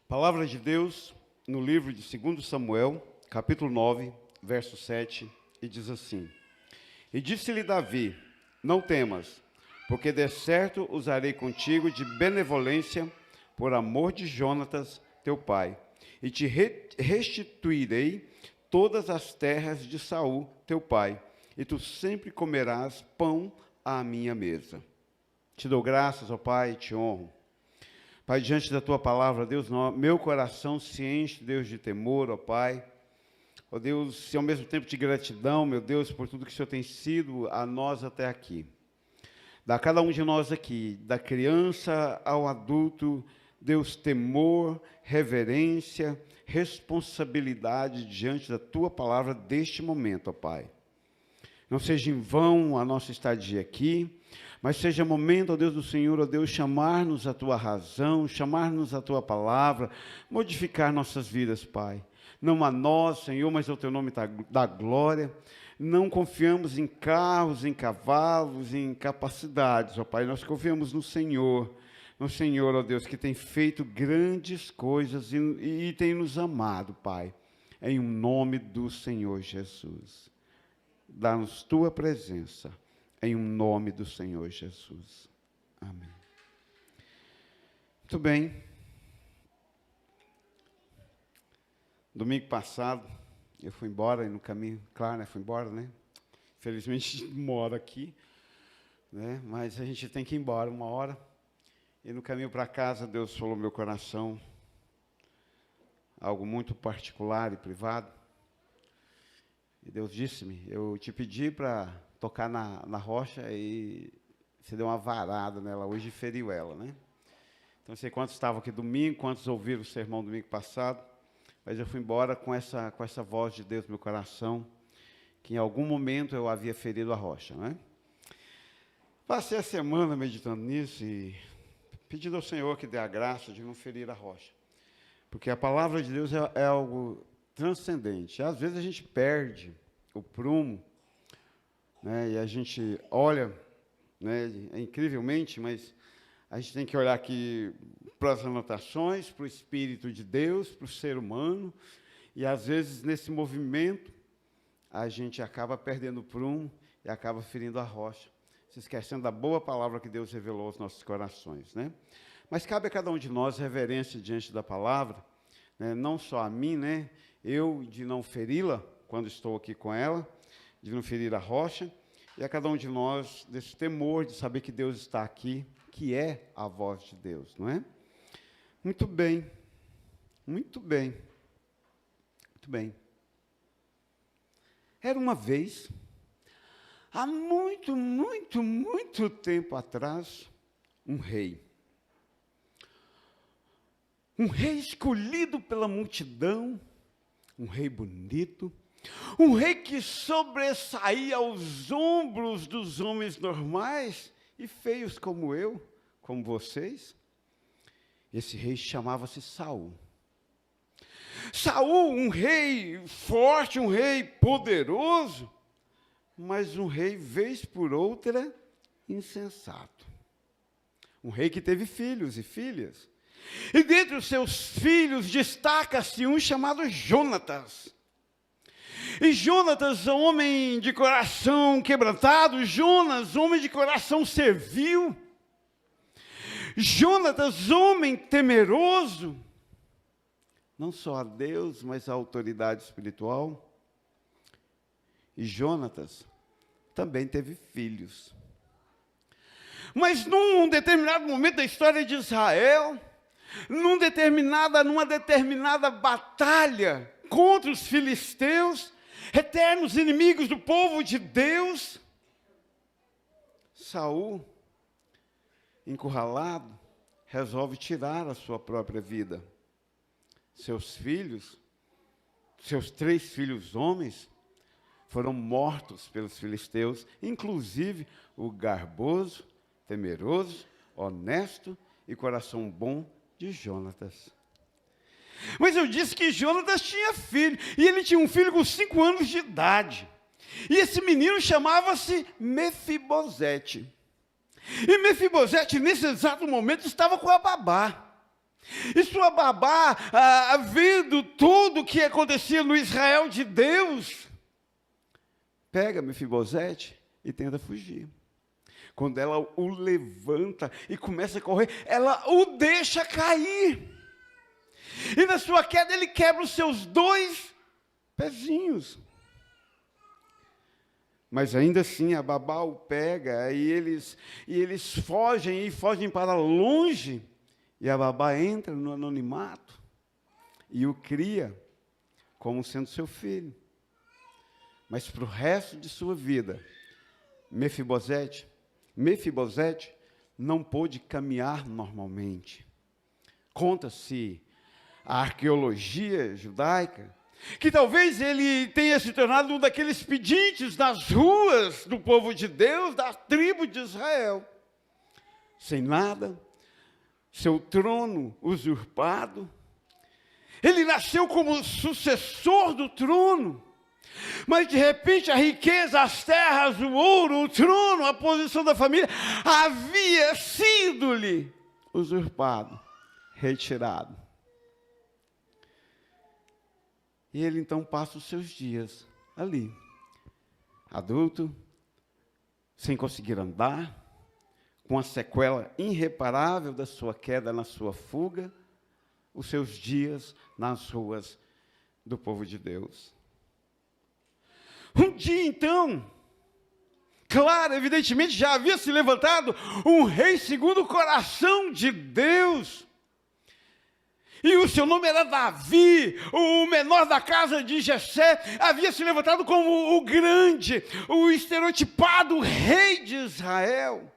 Palavra de Deus no livro de 2 Samuel, capítulo 9, verso 7, e diz assim: E disse-lhe Davi: Não temas, porque de certo usarei contigo de benevolência, por amor de Jonatas, teu pai, e te restituirei todas as terras de Saul, teu pai, e tu sempre comerás pão à minha mesa. Te dou graças, ó Pai, e te honro. Pai, diante da Tua palavra, Deus, meu coração se enche, Deus, de temor, ó Pai. Ó Deus, e ao mesmo tempo de gratidão, meu Deus, por tudo que o Senhor tem sido a nós até aqui. Dá a cada um de nós aqui, da criança ao adulto, Deus, temor, reverência, responsabilidade diante da Tua palavra deste momento, ó Pai. Não seja em vão a nossa estadia aqui, mas seja momento, ó Deus do Senhor, ó Deus, chamar-nos a Tua razão, chamar-nos a Tua palavra, modificar nossas vidas, Pai. Não a nós, Senhor, mas ao Teu nome da glória. Não confiamos em carros, em cavalos, em capacidades, ó Pai. Nós confiamos no Senhor, ó Deus, que tem feito grandes coisas e tem nos amado, Pai. Em nome do Senhor Jesus. Dá-nos Tua presença. Em nome do Senhor Jesus. Amém. Muito bem. Domingo passado, eu fui embora, e no caminho, claro, fui embora, né? Felizmente, moro aqui, né? Mas a gente tem que ir embora uma hora. E no caminho para casa, Deus falou no meu coração algo muito particular e privado. E Deus disse-me, eu te pedi para tocar na rocha e você deu uma varada nela hoje e feriu ela, né? Então, não sei quantos estavam aqui domingo, quantos ouviram o sermão domingo passado, mas eu fui embora com essa voz de Deus no meu coração, que em algum momento eu havia ferido a rocha, né? Passei a semana meditando nisso e pedindo ao Senhor que dê a graça de não ferir a rocha, porque a palavra de Deus é algo transcendente. Às vezes a gente perde o prumo, né, e a gente olha, né, incrivelmente, mas a gente tem que olhar aqui para as anotações, para o Espírito de Deus, para o ser humano, e às vezes nesse movimento a gente acaba perdendo o prumo e acaba ferindo a rocha, se esquecendo da boa palavra que Deus revelou aos nossos corações, né? Mas cabe a cada um de nós reverência diante da palavra, né, não só a mim, né, eu de não feri-la quando estou aqui com ela, de não ferir a rocha, e a cada um de nós desse temor de saber que Deus está aqui, que é a voz de Deus, não é? Muito bem, muito bem, muito bem. Era uma vez, há muito, muito, muito tempo atrás, um rei. Um rei escolhido pela multidão, um rei bonito, um rei que sobressaía aos ombros dos homens normais e feios como eu, como vocês. Esse rei chamava-se Saul. Saul, um rei forte, um rei poderoso, mas um rei, vez por outra, insensato. Um rei que teve filhos e filhas. E dentre os seus filhos destaca-se um chamado Jonatas. E Jonatas, homem de coração quebrantado, Jonas, homem de coração servil, Jonatas, homem temeroso, não só a Deus, mas a autoridade espiritual. E Jonatas também teve filhos. Mas num determinado momento da história de Israel, numa determinada batalha contra os filisteus, eternos inimigos do povo de Deus, Saul, encurralado, resolve tirar a sua própria vida. Seus filhos, seus 3 filhos homens, foram mortos pelos filisteus, inclusive o garboso, temeroso, honesto e coração bom de Jonatas. Mas eu disse que Jonatas tinha filho, e ele tinha um filho com 5 anos de idade. E esse menino chamava-se Mefibosete. E Mefibosete, nesse exato momento, estava com a babá. E sua babá, vendo tudo o que acontecia no Israel de Deus, pega Mefibosete e tenta fugir. Quando ela o levanta e começa a correr, ela o deixa cair. E na sua queda ele quebra os seus 2 pezinhos. Mas ainda assim a babá o pega e eles fogem para longe. E a babá entra no anonimato e o cria como sendo seu filho. Mas para o resto de sua vida, Mefibosete não pôde caminhar normalmente. Conta-se a arqueologia judaica que talvez ele tenha se tornado um daqueles pedintes nas ruas do povo de Deus, da tribo de Israel. Sem nada, seu trono usurpado. Ele nasceu como sucessor do trono. Mas de repente a riqueza, as terras, o ouro, o trono, a posição da família havia sido-lhe usurpado, retirado. E ele então passa os seus dias ali, adulto, sem conseguir andar, com a sequela irreparável da sua queda na sua fuga, os seus dias nas ruas do povo de Deus. Um dia, então, claro, evidentemente, já havia se levantado um rei segundo o coração de Deus. E o seu nome era Davi, o menor da casa de Jessé, havia se levantado como o grande, o estereotipado rei de Israel,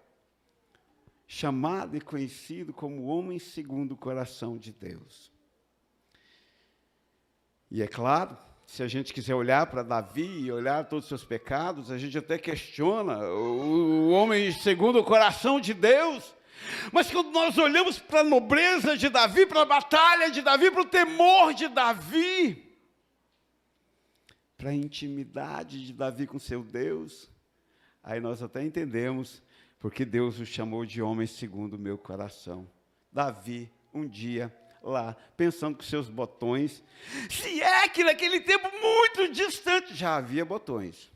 chamado e conhecido como o homem segundo o coração de Deus. E é claro, se a gente quiser olhar para Davi e olhar todos os seus pecados, a gente até questiona o homem segundo o coração de Deus. Mas quando nós olhamos para a nobreza de Davi, para a batalha de Davi, para o temor de Davi, para a intimidade de Davi com seu Deus, aí nós até entendemos porque Deus o chamou de homem segundo o meu coração. Davi, um dia, lá, pensando com seus botões, se é que naquele tempo muito distante já havia botões,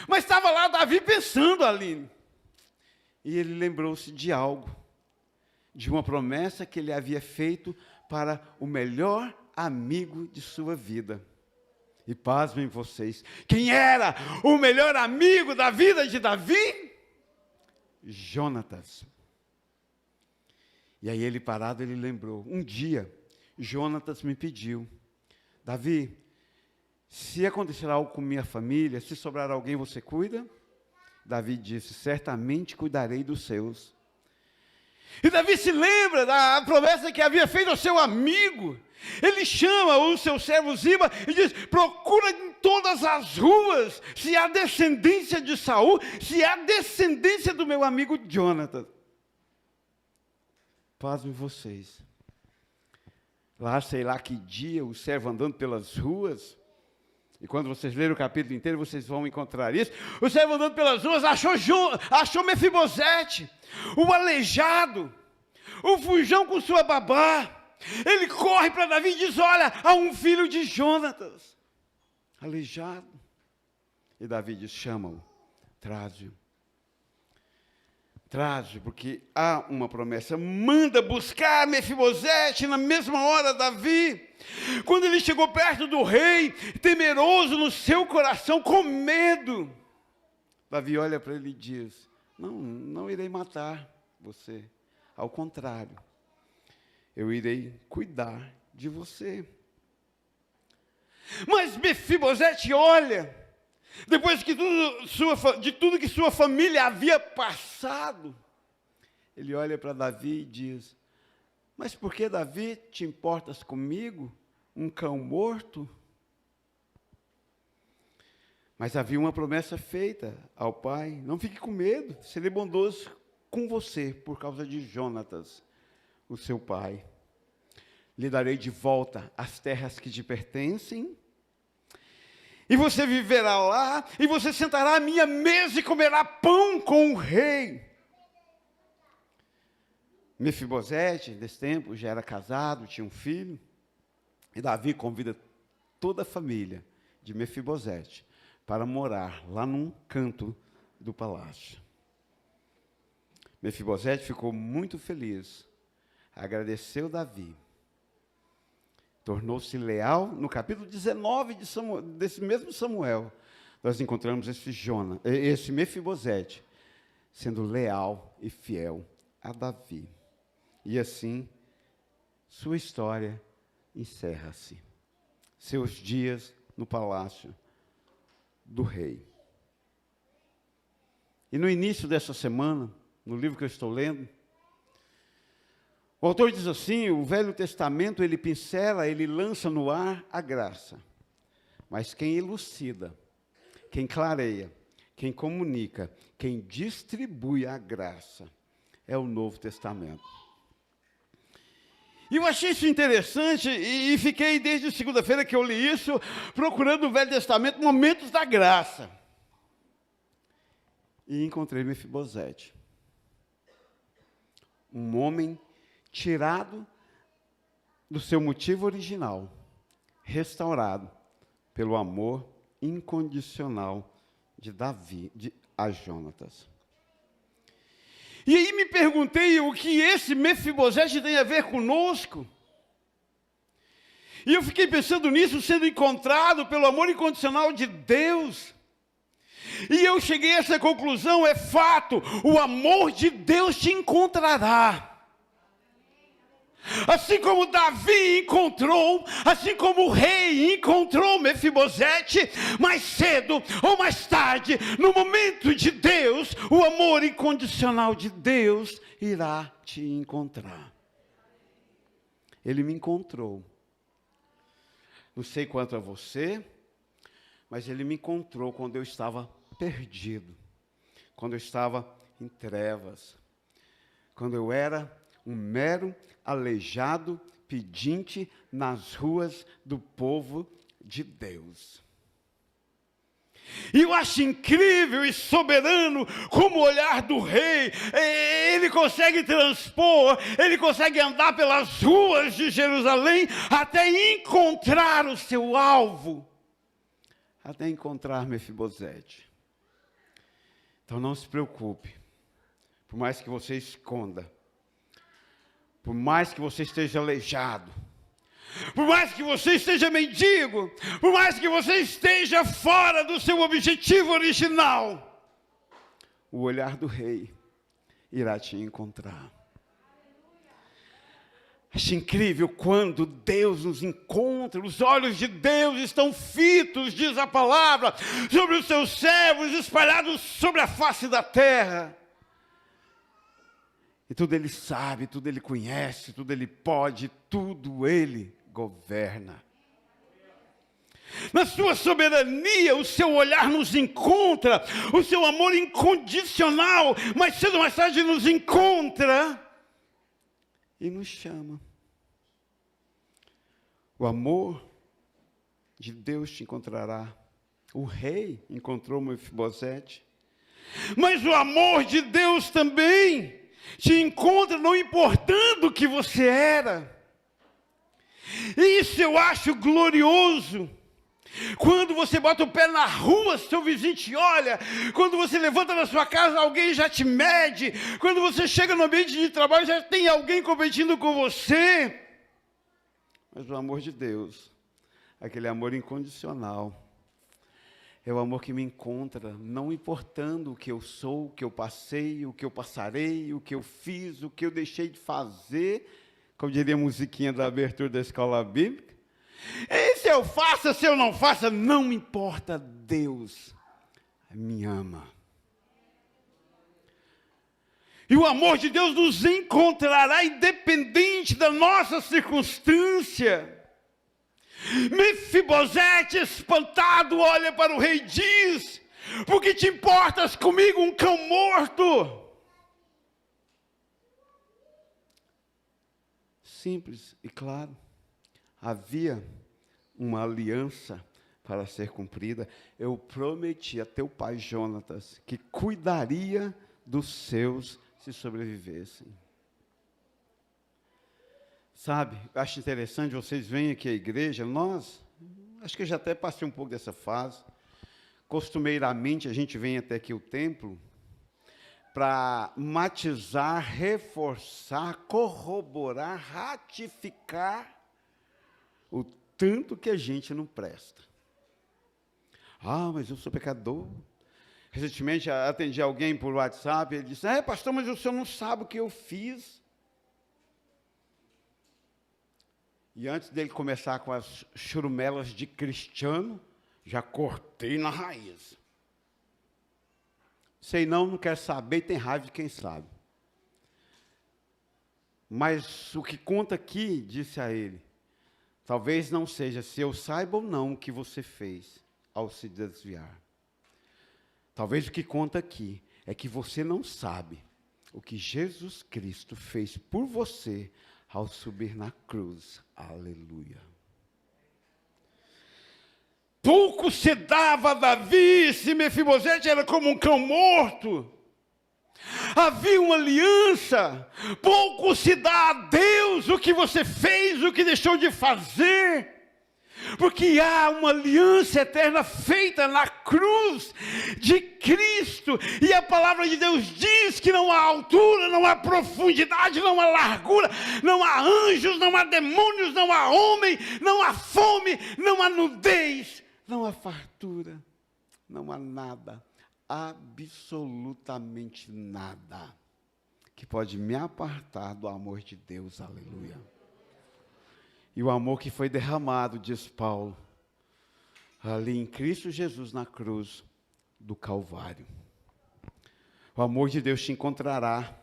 mas estava lá Davi pensando ali, e ele lembrou-se de algo, de uma promessa que ele havia feito para o melhor amigo de sua vida. E pasmem vocês, quem era o melhor amigo da vida de Davi? Jonatas. E aí ele parado, ele lembrou, um dia, Jonatas me pediu, Davi, se acontecer algo com minha família, se sobrar alguém, você cuida? Davi disse, certamente cuidarei dos seus. E Davi se lembra da promessa que havia feito ao seu amigo. Ele chama o seu servo Ziba e diz, procura em todas as ruas, se há descendência de Saul, se há descendência do meu amigo Jonatas. Pasmem vocês. Lá, sei lá que dia, o servo andando pelas ruas, e quando vocês lerem o capítulo inteiro, vocês vão encontrar isso. O servo andando pelas ruas achou Mefibosete, o aleijado, o fujão com sua babá. Ele corre para Davi e diz, olha, há um filho de Jonatas, aleijado. E Davi diz, chama-o, traze-o. Traze, porque há uma promessa. Manda buscar Mefibosete na mesma hora, Davi. Quando ele chegou perto do rei, temeroso no seu coração, com medo, Davi olha para ele e diz, não irei matar você. Ao contrário, eu irei cuidar de você. Mas Mefibosete olha, depois de tudo que sua família havia passado, ele olha para Davi e diz, mas por que, Davi, te importas comigo, um cão morto? Mas havia uma promessa feita ao pai, não fique com medo, serei bondoso com você, por causa de Jonatas, o seu pai. Lhe darei de volta as terras que te pertencem, e você viverá lá, e você sentará à minha mesa e comerá pão com o rei. Mefibosete, nesse tempo, já era casado, tinha um filho, e Davi convida toda a família de Mefibosete para morar lá num canto do palácio. Mefibosete ficou muito feliz, agradeceu Davi, tornou-se leal. No capítulo 19 desse mesmo Samuel, nós encontramos esse Mefibosete sendo leal e fiel a Davi. E assim, sua história encerra-se. Seus dias no palácio do rei. E no início dessa semana, no livro que eu estou lendo, o autor diz assim: o Velho Testamento, ele pincela, ele lança no ar a graça. Mas quem elucida, quem clareia, quem comunica, quem distribui a graça, é o Novo Testamento. E eu achei isso interessante e fiquei desde segunda-feira que eu li isso, procurando no Velho Testamento momentos da graça. E encontrei Mefibosete. Um homem tirado do seu motivo original, restaurado pelo amor incondicional de Davi a Jonatas. E aí me perguntei o que esse Mefibosete tem a ver conosco. E eu fiquei pensando nisso, sendo encontrado pelo amor incondicional de Deus. E eu cheguei a essa conclusão: é fato, o amor de Deus te encontrará. Assim como Davi encontrou, assim como o rei encontrou Mefibosete, mais cedo ou mais tarde, no momento de Deus, o amor incondicional de Deus irá te encontrar. Ele me encontrou. Não sei quanto a você, mas ele me encontrou quando eu estava perdido, quando eu estava em trevas, quando eu era um mero aleijado, pedinte nas ruas do povo de Deus. E eu acho incrível e soberano como o olhar do rei, ele consegue transpor, ele consegue andar pelas ruas de Jerusalém até encontrar o seu alvo, até encontrar Mefibosete. Então não se preocupe, por mais que você esconda, por mais que você esteja aleijado, por mais que você esteja mendigo, por mais que você esteja fora do seu objetivo original, o olhar do rei irá te encontrar. Acho incrível quando Deus nos encontra, os olhos de Deus estão fitos, diz a palavra, sobre os seus servos espalhados sobre a face da terra. E tudo ele sabe, tudo ele conhece, tudo ele pode, tudo ele governa. Na sua soberania, o seu olhar nos encontra, o seu amor incondicional, mas cedo ou mais tarde nos encontra e nos chama. O amor de Deus te encontrará. O rei encontrou Mefibosete, mas o amor de Deus também te encontra, não importando o que você era. E isso eu acho glorioso. Quando você bota o pé na rua, seu vizinho te olha. Quando você levanta na sua casa, alguém já te mede. Quando você chega no ambiente de trabalho, já tem alguém competindo com você. Mas o amor de Deus, aquele amor incondicional, é o amor que me encontra, não importando o que eu sou, o que eu passei, o que eu passarei, o que eu fiz, o que eu deixei de fazer, como diria a musiquinha da abertura da escola bíblica. E se eu faça, se eu não faça, não importa, Deus me ama. E o amor de Deus nos encontrará independente da nossa circunstância. Mefibosete, espantado, olha para o rei e diz: por que te importas comigo, um cão morto? Simples e claro. Havia uma aliança para ser cumprida. Eu prometi a teu pai Jonatas que cuidaria dos seus se sobrevivessem. Sabe, eu acho interessante, vocês vêm aqui à igreja, acho que eu já até passei um pouco dessa fase, costumeiramente a gente vem até aqui o templo, para matizar, reforçar, corroborar, ratificar o tanto que a gente não presta. Mas eu sou pecador. Recentemente atendi alguém por WhatsApp, ele disse, pastor, mas o senhor não sabe o que eu fiz. E antes dele começar com as churumelas de cristiano, já cortei na raiz. Sei não quer saber e tem raiva de quem sabe. Mas o que conta aqui, disse a ele, talvez não seja se eu saiba ou não o que você fez ao se desviar. Talvez o que conta aqui é que você não sabe o que Jesus Cristo fez por você ao subir na cruz. Aleluia. Pouco se dava a Davi, se Mefibosete era como um cão morto. Havia uma aliança. Pouco se dá a Deus o que você fez, o que deixou de fazer. Porque há uma aliança eterna feita na cruz de Cristo. E a palavra de Deus diz que não há altura, não há profundidade, não há largura, não há anjos, não há demônios, não há homem, não há fome, não há nudez, não há fartura, não há nada, absolutamente nada, que pode me apartar do amor de Deus. Aleluia. E o amor que foi derramado, diz Paulo, ali em Cristo Jesus na cruz do Calvário. O amor de Deus te encontrará,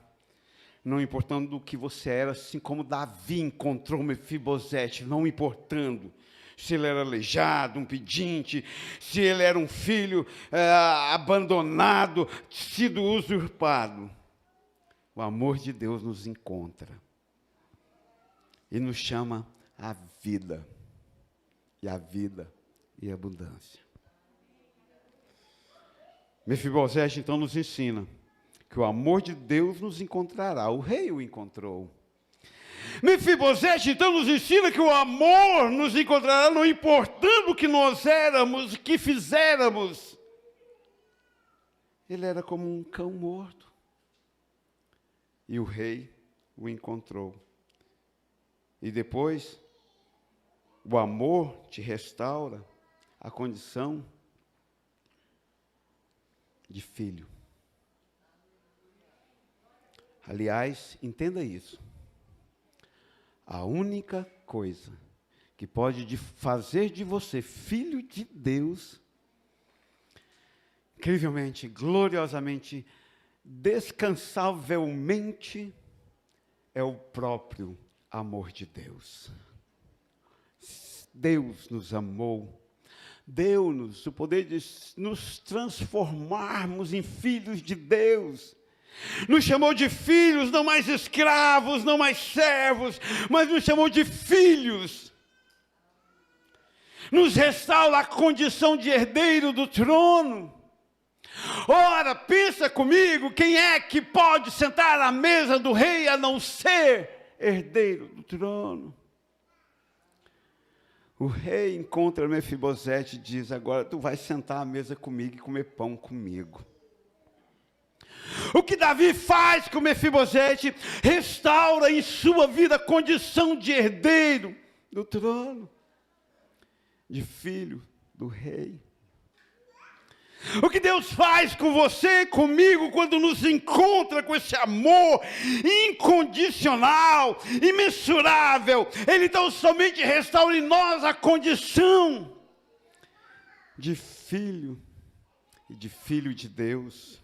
não importando o que você era, assim como Davi encontrou Mefibosete, não importando se ele era aleijado, um pedinte, se ele era um filho abandonado, sido usurpado. O amor de Deus nos encontra e nos chama a vida, e a vida e a abundância. Mefibosete então nos ensina que o amor de Deus nos encontrará. O rei o encontrou. Mefibosete então nos ensina que o amor nos encontrará, não importando o que nós éramos, o que fizéramos. Ele era como um cão morto. E o rei o encontrou. E depois, o amor te restaura a condição de filho. Aliás, entenda isso. A única coisa que pode fazer de você filho de Deus, incrivelmente, gloriosamente, descansavelmente, é o próprio amor de Deus. Deus nos amou, deu-nos o poder de nos transformarmos em filhos de Deus. Nos chamou de filhos, não mais escravos, não mais servos, mas nos chamou de filhos. Nos restaura a condição de herdeiro do trono. Ora, pensa comigo, quem é que pode sentar à mesa do rei a não ser herdeiro do trono? O rei encontra Mefibosete e diz, agora tu vais sentar à mesa comigo e comer pão comigo. O que Davi faz com Mefibosete, restaura em sua vida a condição de herdeiro do trono, de filho do rei. O que Deus faz com você, comigo, quando nos encontra com esse amor incondicional, imensurável, Ele tão somente restaura em nós a condição de filho e de filho de Deus.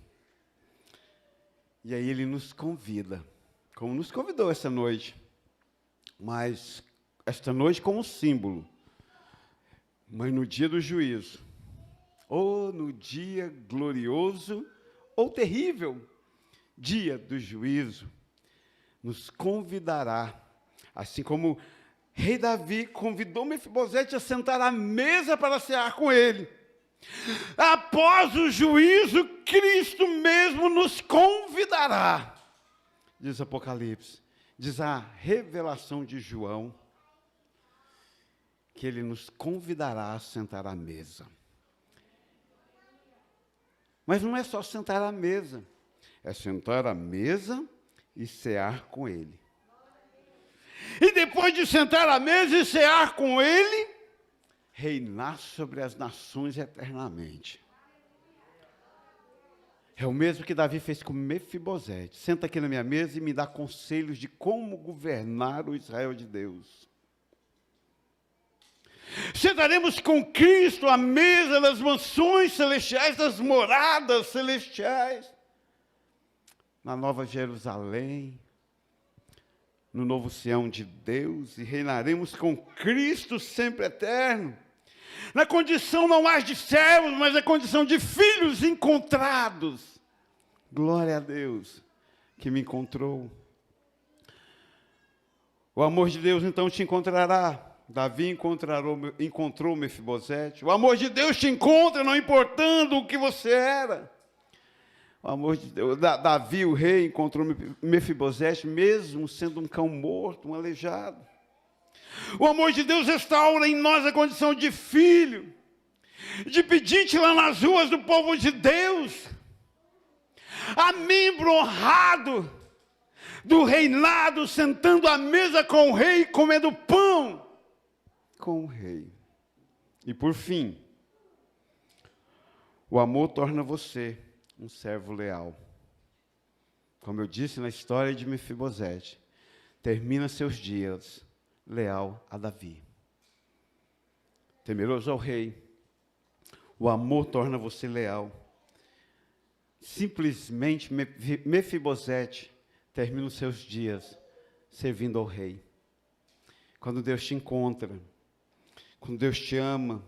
E aí Ele nos convida, como nos convidou essa noite, mas esta noite como símbolo, mas no dia do juízo, ou no dia glorioso ou terrível dia do juízo, nos convidará, assim como rei Davi convidou Mefibosete a sentar à mesa para cear com ele. Após o juízo, Cristo mesmo nos convidará, diz Apocalipse, Diz a revelação de João que ele nos convidará a sentar à mesa. Mas não é só sentar à mesa, é sentar à mesa e cear com ele. E depois de sentar à mesa e cear com ele, reinar sobre as nações eternamente. É o mesmo que Davi fez com Mefibosete. Senta aqui na minha mesa e me dá conselhos de como governar o Israel de Deus. Sentaremos com Cristo à mesa das mansões celestiais, das moradas celestiais, na Nova Jerusalém, no novo Sião de Deus, e reinaremos com Cristo sempre eterno, na condição não mais de servos, mas na condição de filhos encontrados. Glória a Deus que me encontrou. O amor de Deus então te encontrará. Davi encontrou Mefibosete. O amor de Deus te encontra, não importando o que você era. O amor de Deus, Davi, o rei, encontrou Mefibosete, mesmo sendo um cão morto, um aleijado. O amor de Deus restaura em nós a condição de filho, de pedinte lá nas ruas do povo de Deus, a membro honrado do reinado, sentando à mesa com o rei, comendo pão com o rei. E por fim, o amor torna você um servo leal. Como eu disse na história de Mefibosete, termina seus dias leal a Davi. Temeroso ao rei, o amor torna você leal. Simplesmente Mefibosete termina os seus dias servindo ao rei. Quando Deus te encontra, quando Deus te ama,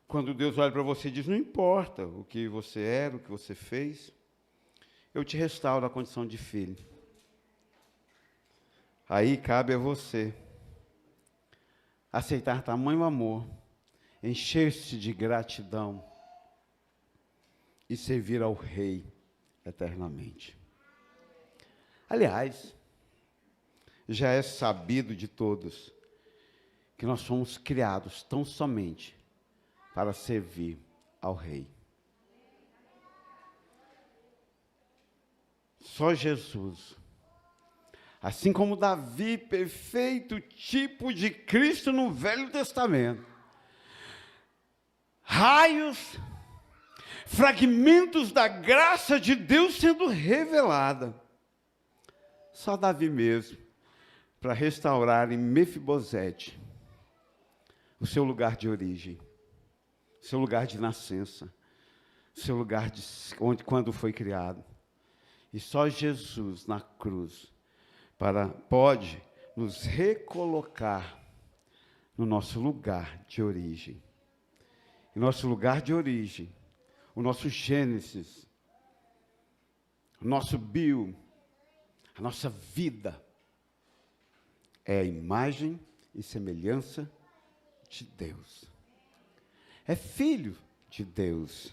quando Deus olha para você e diz, não importa o que você era, o que você fez, eu te restauro a condição de filho. Aí cabe a você aceitar tamanho amor, encher-se de gratidão e servir ao Rei eternamente. Aliás, já é sabido de todos que nós somos criados tão somente para servir ao Rei. Só Jesus, assim como Davi, perfeito tipo de Cristo no Velho Testamento, raios, fragmentos da graça de Deus sendo revelada. Só Davi mesmo, para restaurar em Mefibosete o seu lugar de origem, seu lugar de nascença, seu lugar de quando foi criado. E só Jesus na cruz pode nos recolocar no nosso lugar de origem. E nosso lugar de origem, o nosso Gênesis, o nosso bio, a nossa vida, é a imagem e semelhança de Deus. É filho de Deus.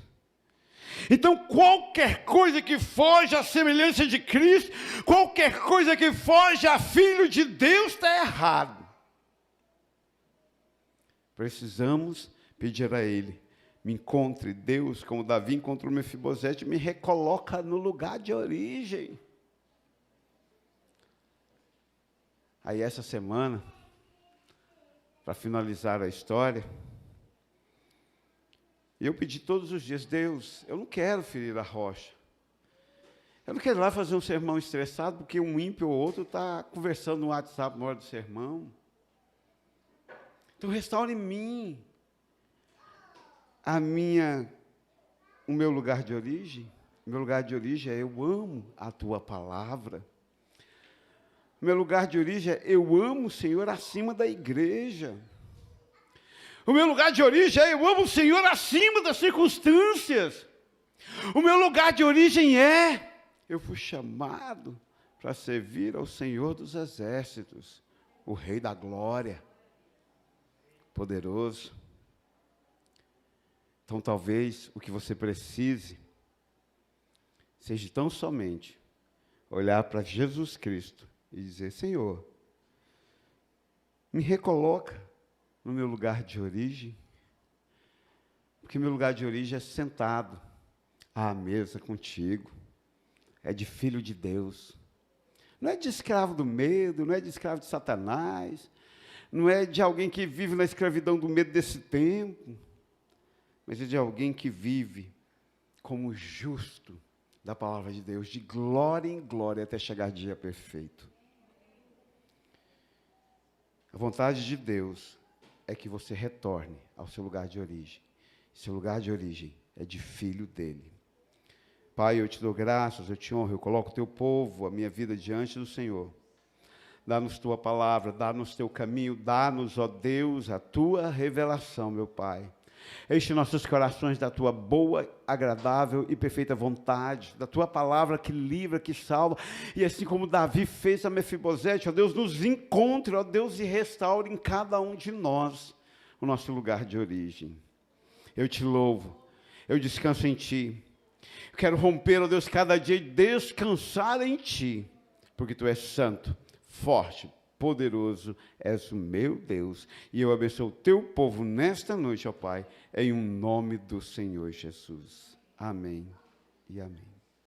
Então, qualquer coisa que foge à semelhança de Cristo, qualquer coisa que foge a filho de Deus, está errado. Precisamos pedir a Ele, me encontre, Deus, como Davi encontrou Mefibosete, me recoloca no lugar de origem. Aí essa semana, para finalizar a história, eu pedi todos os dias, Deus, eu não quero ferir a rocha. Eu não quero ir lá fazer um sermão estressado, porque um ímpio ou outro está conversando no WhatsApp na hora do sermão. Então restaure em mim o meu lugar de origem. O meu lugar de origem é eu amo a tua palavra. O meu lugar de origem é eu amo o Senhor acima da igreja. O meu lugar de origem é eu amo o Senhor acima das circunstâncias. O meu lugar de origem é eu fui chamado para servir ao Senhor dos exércitos, o Rei da glória, poderoso. Então talvez o que você precise seja tão somente olhar para Jesus Cristo e dizer: Senhor, me recoloca no meu lugar de origem, porque meu lugar de origem é sentado à mesa contigo, é de filho de Deus, não é de escravo do medo, não é de escravo de Satanás, não é de alguém que vive na escravidão do medo desse tempo, mas é de alguém que vive como justo da palavra de Deus, de glória em glória até chegar dia perfeito. A vontade de Deus é que você retorne ao seu lugar de origem. Seu lugar de origem é de filho dele. Pai, eu te dou graças, eu te honro, eu coloco o teu povo, a minha vida diante do Senhor. Dá-nos tua palavra, dá-nos teu caminho, dá-nos, ó Deus, a tua revelação, meu Pai. Enche nossos corações da tua boa, agradável e perfeita vontade, da tua palavra que livra, que salva, e assim como Davi fez a Mefibosete, ó Deus, nos encontre, ó Deus, e restaure em cada um de nós o nosso lugar de origem. Eu te louvo, eu descanso em ti, eu quero romper, ó Deus, cada dia e descansar em ti, porque tu és santo, forte, poderoso, és o meu Deus, e eu abençoo o teu povo nesta noite, ó Pai, em um nome do Senhor Jesus. Amém e amém.